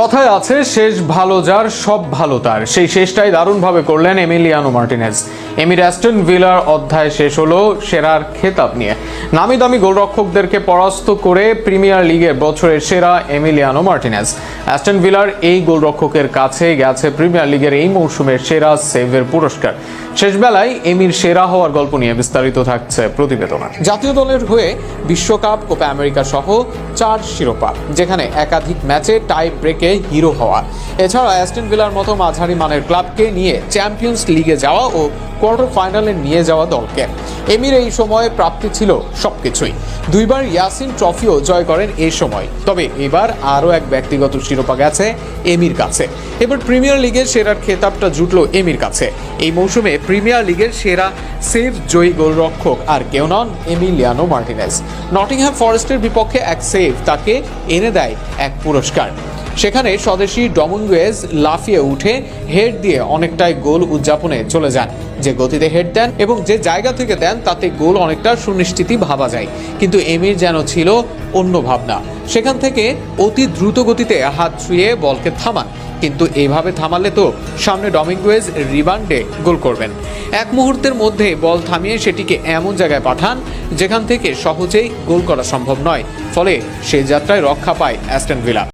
কথায় আছে শেষ ভালো যার সব ভালো তার, সেই শেষটাই দারুণভাবে করলেন এমিলিয়ানো মার্টিনেজ। এমির অ্যাস্টন ভিলার অধ্যায় শেষ হলো সেরার খেতাব নিয়ে। নামি দামি গোলরক্ষকদেরকে পরাস্ত করে প্রিমিয়ার লিগের বছরের সেরা এমিলিয়ানো মার্টিনেজ। অ্যাস্টন ভিলার এই গোলরক্ষকের কাছে গেছে প্রিমিয়ার লিগের এই মৌসুমের সেরা সেভের পুরস্কার। শেষবেলায় এমির সেরা হওয়ার গল্প নিয়ে বিস্তারিত থাকছে প্রতিবেদনে। জাতীয় দলের হয়ে বিশ্বকাপ, কোপা আমেরিকা সহ 4 শিরোপা, যেখানে একাধিক ম্যাচে টাই ব্রেকে হিরো হওয়া, এছাড়া অ্যাস্টন ভিলার মতো মাঝারি মানের ক্লাবকে নিয়ে চ্যাম্পিয়ন্স লিগে যাওয়া ও কোয়ার্টার ফাইনালে নিয়ে যাওয়া দলকে। এমির এই সময়ে প্রাপ্তি ছিল সবকিছুই। 2বার ইয়াসিন ট্রফিও জয় করেন এই সময়। তবে এবার আরও এক ব্যক্তিগত শিরোপা গেছে এমির কাছে। এবার প্রিমিয়ার লিগের সেরার খেতাবটা জুটলো এমির কাছে। এই মৌসুমে প্রিমিয়ার লিগের সেরা সেভ জয়ী গোলরক্ষক আর কেউ নন, এমিলিয়ানো মার্টিনেজ। নটিংহ্যাম ফরেস্টের বিপক্ষে এক সেভ তাকে এনে দেয় এক পুরস্কার। সেখানে স্বদেশী ডমিঙ্গুয়েজ লাফিয়ে উঠে হেড দিয়ে অনেকটাই গোল উদযাপনে চলে যান। যে গতিতে হেড দেন এবং যে জায়গা থেকে দেন তাতে গোল অনেকটা সুনিশ্চিতই ভাবা যায়, কিন্তু এমির যেন ছিল অন্য ভাবনা। সেখান থেকে অতি দ্রুত গতিতে হাত ছুঁয়ে বলকে থামান, কিন্তু এইভাবে থামালে তো সামনে ডমিঙ্গুয়েজ রিবাউন্ডে গোল করবেন। এক মুহূর্তের মধ্যে বল থামিয়ে সেটিকে এমন জায়গায় পাঠান যেখান থেকে সহজেই গোল করা সম্ভব নয়। ফলে সেই যাত্রায় রক্ষা পায় অ্যাস্টন ভিলা।